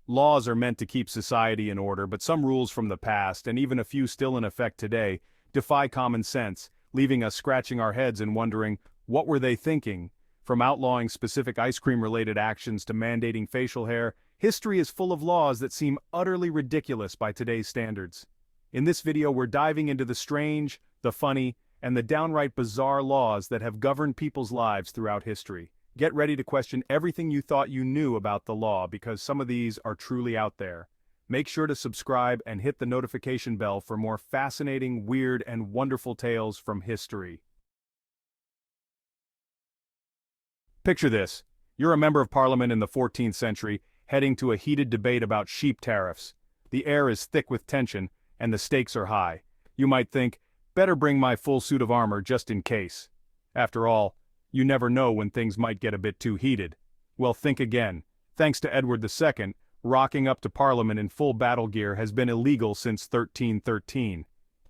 Laws are meant to keep society in order, but some rules from the past, and even a few still in effect today, defy common sense, leaving us scratching our heads and wondering, what were they thinking? From outlawing specific ice cream-related actions to mandating facial hair, history is full of laws that seem utterly ridiculous by today's standards. In this video, we're diving into the strange, the funny, and the downright bizarre laws that have governed people's lives throughout history. Get ready to question everything you thought you knew about the law, because some of these are truly out there. Make sure to subscribe and hit the notification bell for more fascinating, weird, and wonderful tales from history. Picture this. You're a member of parliament in the 14th century, heading to a heated debate about sheep tariffs. The air is thick with tension, and the stakes are high. You might think, better bring my full suit of armor just in case. After all, you never know when things might get a bit too heated. Well, think again. Thanks to Edward II, rocking up to Parliament in full battle gear has been illegal since 1313.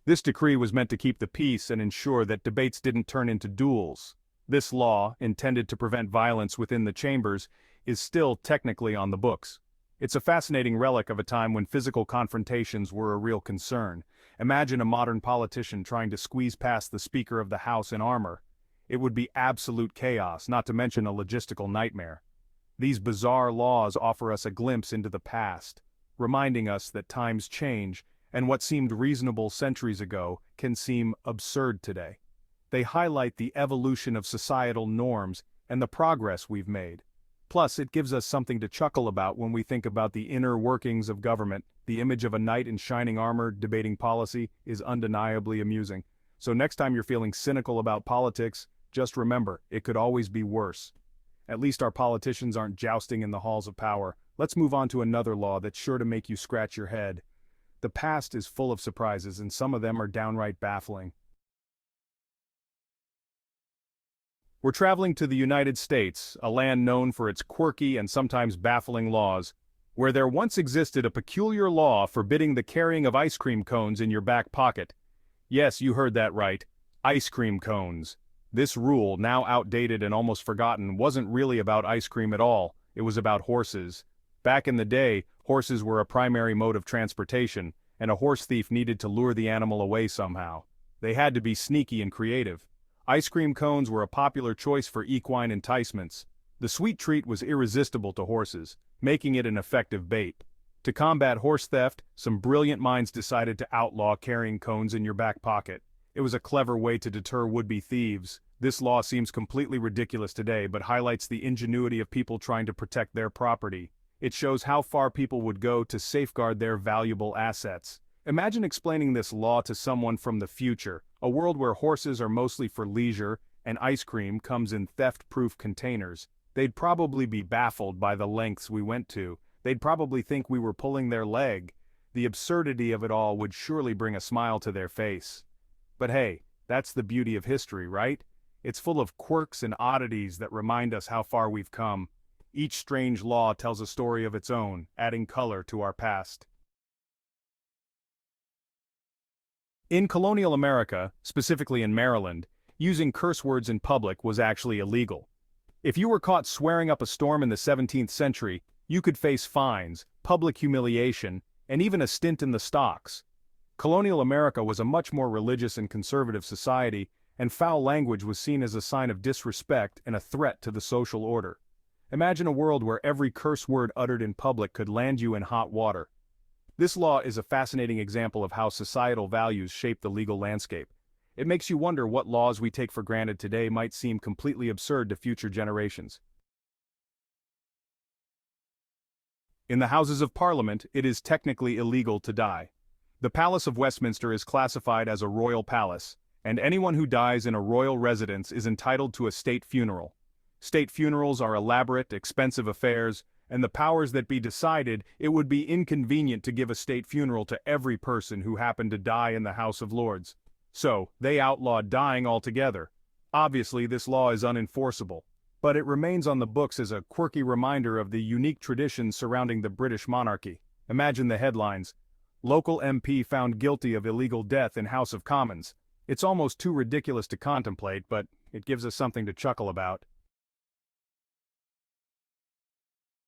This decree was meant to keep the peace and ensure that debates didn't turn into duels. This law, intended to prevent violence within the chambers, is still technically on the books. It's a fascinating relic of a time when physical confrontations were a real concern. Imagine a modern politician trying to squeeze past the Speaker of the House in armor. It would be absolute chaos, not to mention a logistical nightmare. These bizarre laws offer us a glimpse into the past, reminding us that times change, and what seemed reasonable centuries ago can seem absurd today. They highlight the evolution of societal norms and the progress we've made. Plus, it gives us something to chuckle about when we think about the inner workings of government. The image of a knight in shining armor debating policy is undeniably amusing. So next time you're feeling cynical about politics, just remember, it could always be worse. At least our politicians aren't jousting in the halls of power. Let's move on to another law that's sure to make you scratch your head. The past is full of surprises, and some of them are downright baffling. We're traveling to the United States, a land known for its quirky and sometimes baffling laws, where there once existed a peculiar law forbidding the carrying of ice cream cones in your back pocket. Yes, you heard that right. Ice cream cones. This rule, now outdated and almost forgotten, wasn't really about ice cream at all. It was about horses. Back in the day, horses were a primary mode of transportation, and a horse thief needed to lure the animal away somehow. They had to be sneaky and creative. Ice cream cones were a popular choice for equine enticements. The sweet treat was irresistible to horses, making it an effective bait. To combat horse theft, some brilliant minds decided to outlaw carrying cones in your back pocket. It was a clever way to deter would-be thieves. This law seems completely ridiculous today, but highlights the ingenuity of people trying to protect their property. It shows how far people would go to safeguard their valuable assets. Imagine explaining this law to someone from the future, a world where horses are mostly for leisure and ice cream comes in theft-proof containers. They'd probably be baffled by the lengths we went to. They'd probably think we were pulling their leg. The absurdity of it all would surely bring a smile to their face. But hey, that's the beauty of history, right? It's full of quirks and oddities that remind us how far we've come. Each strange law tells a story of its own, adding color to our past. In colonial America, specifically in Maryland, using curse words in public was actually illegal. If you were caught swearing up a storm in the 17th century, you could face fines, public humiliation, and even a stint in the stocks. Colonial America was a much more religious and conservative society, and foul language was seen as a sign of disrespect and a threat to the social order. Imagine a world where every curse word uttered in public could land you in hot water. This law is a fascinating example of how societal values shape the legal landscape. It makes you wonder what laws we take for granted today might seem completely absurd to future generations. In the Houses of Parliament, it is technically illegal to die. The Palace of Westminster is classified as a royal palace, and anyone who dies in a royal residence is entitled to a state funeral. State funerals are elaborate, expensive affairs, and the powers that be decided it would be inconvenient to give a state funeral to every person who happened to die in the House of Lords. So, they outlawed dying altogether. Obviously, this law is unenforceable, but it remains on the books as a quirky reminder of the unique traditions surrounding the British monarchy. Imagine the headlines: Local MP found guilty of illegal death in House of Commons. It's almost too ridiculous to contemplate, but it gives us something to chuckle about.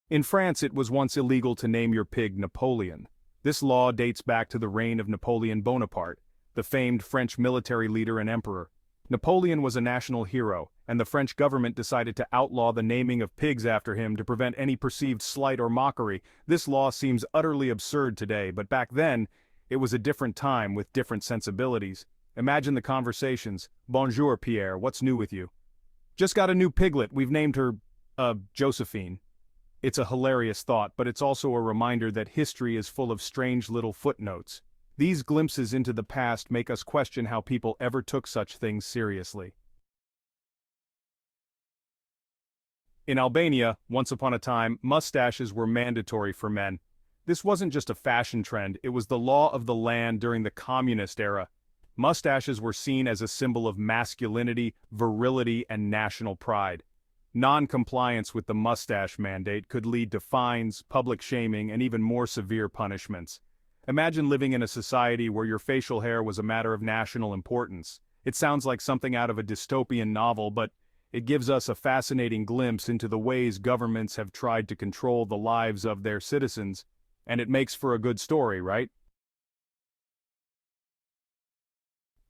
In France, it was once illegal to name your pig Napoleon. This law dates back to the reign of Napoleon Bonaparte, the famed French military leader and emperor. Napoleon was a national hero, and the French government decided to outlaw the naming of pigs after him to prevent any perceived slight or mockery. This law seems utterly absurd today, but back then, it was a different time with different sensibilities. Imagine the conversations. Bonjour, Pierre, what's new with you? Just got a new piglet, we've named her, Josephine. It's a hilarious thought, but it's also a reminder that history is full of strange little footnotes. These glimpses into the past make us question how people ever took such things seriously. In Albania, once upon a time, mustaches were mandatory for men. This wasn't just a fashion trend, it was the law of the land during the communist era. Mustaches were seen as a symbol of masculinity, virility, and national pride. Non-compliance with the mustache mandate could lead to fines, public shaming, and even more severe punishments. Imagine living in a society where your facial hair was a matter of national importance. It sounds like something out of a dystopian novel, but it gives us a fascinating glimpse into the ways governments have tried to control the lives of their citizens, and it makes for a good story, right?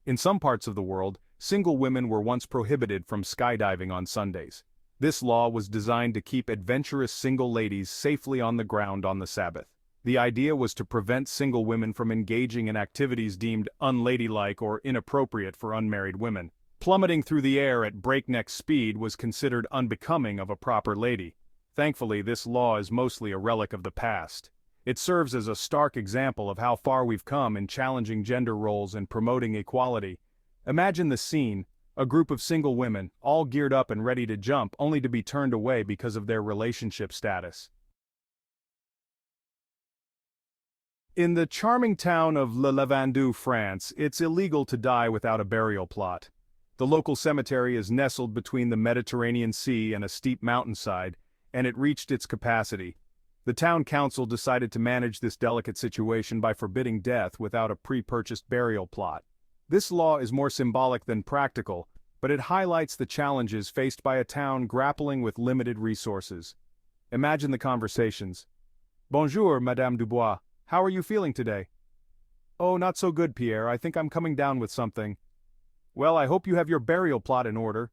In some parts of the world, single women were once prohibited from skydiving on Sundays. This law was designed to keep adventurous single ladies safely on the ground on the Sabbath. The idea was to prevent single women from engaging in activities deemed unladylike or inappropriate for unmarried women. Plummeting through the air at breakneck speed was considered unbecoming of a proper lady. Thankfully, this law is mostly a relic of the past. It serves as a stark example of how far we've come in challenging gender roles and promoting equality. Imagine the scene. A group of single women, all geared up and ready to jump, only to be turned away because of their relationship status. In the charming town of Le Lavandou, France, it's illegal to die without a burial plot. The local cemetery is nestled between the Mediterranean Sea and a steep mountainside, and it reached its capacity. The town council decided to manage this delicate situation by forbidding death without a pre-purchased burial plot. This law is more symbolic than practical, but it highlights the challenges faced by a town grappling with limited resources. Imagine the conversations. Bonjour, Madame Dubois. How are you feeling today? Oh, not so good, Pierre. I think I'm coming down with something. Well, I hope you have your burial plot in order.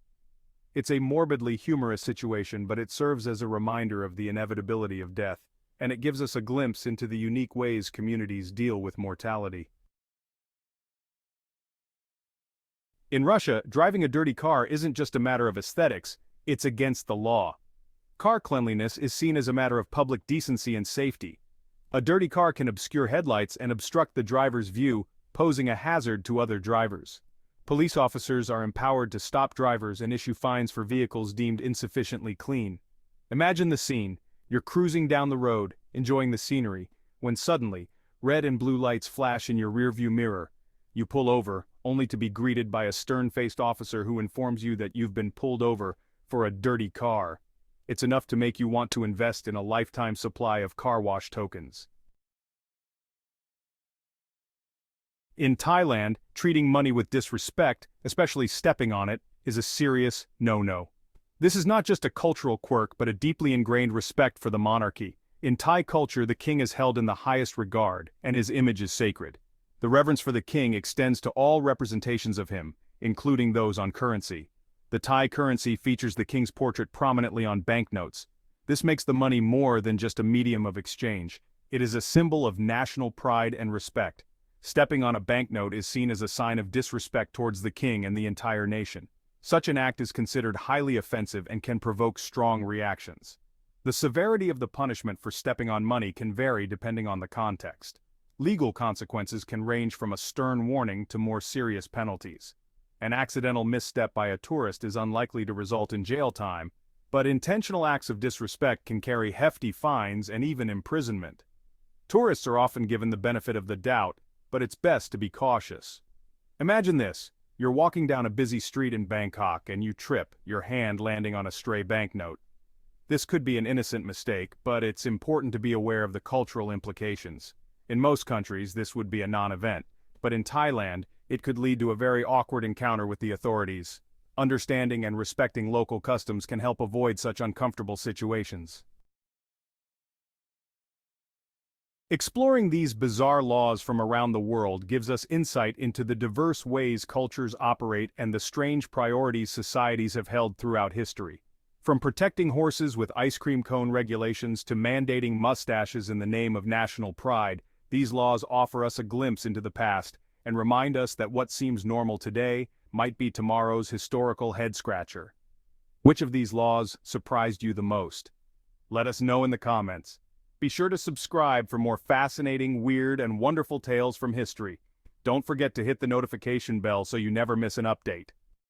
It's a morbidly humorous situation, but it serves as a reminder of the inevitability of death, and it gives us a glimpse into the unique ways communities deal with mortality. In Russia, driving a dirty car isn't just a matter of aesthetics, it's against the law. Car cleanliness is seen as a matter of public decency and safety. A dirty car can obscure headlights and obstruct the driver's view, posing a hazard to other drivers. Police officers are empowered to stop drivers and issue fines for vehicles deemed insufficiently clean. Imagine the scene. You're cruising down the road, enjoying the scenery, when suddenly, red and blue lights flash in your rearview mirror. You pull over, only to be greeted by a stern-faced officer who informs you that you've been pulled over for a dirty car. It's enough to make you want to invest in a lifetime supply of car wash tokens. In Thailand, treating money with disrespect, especially stepping on it, is a serious no-no. This is not just a cultural quirk but a deeply ingrained respect for the monarchy. In Thai culture, the king is held in the highest regard, and his image is sacred. The reverence for the king extends to all representations of him, including those on currency. The Thai currency features the king's portrait prominently on banknotes. This makes the money more than just a medium of exchange. It is a symbol of national pride and respect. Stepping on a banknote is seen as a sign of disrespect towards the king and the entire nation. Such an act is considered highly offensive and can provoke strong reactions. The severity of the punishment for stepping on money can vary depending on the context. Legal consequences can range from a stern warning to more serious penalties. An accidental misstep by a tourist is unlikely to result in jail time, but intentional acts of disrespect can carry hefty fines and even imprisonment. Tourists are often given the benefit of the doubt, but it's best to be cautious. Imagine this. You're walking down a busy street in Bangkok and you trip, your hand landing on a stray banknote. This could be an innocent mistake, but it's important to be aware of the cultural implications. In most countries, this would be a non-event, but in Thailand, it could lead to a very awkward encounter with the authorities. Understanding and respecting local customs can help avoid such uncomfortable situations. Exploring these bizarre laws from around the world gives us insight into the diverse ways cultures operate and the strange priorities societies have held throughout history. From protecting horses with ice cream cone regulations to mandating mustaches in the name of national pride, these laws offer us a glimpse into the past and remind us that what seems normal today might be tomorrow's historical head-scratcher. Which of these laws surprised you the most? Let us know in the comments. Be sure to subscribe for more fascinating, weird, and wonderful tales from history. Don't forget to hit the notification bell so you never miss an update.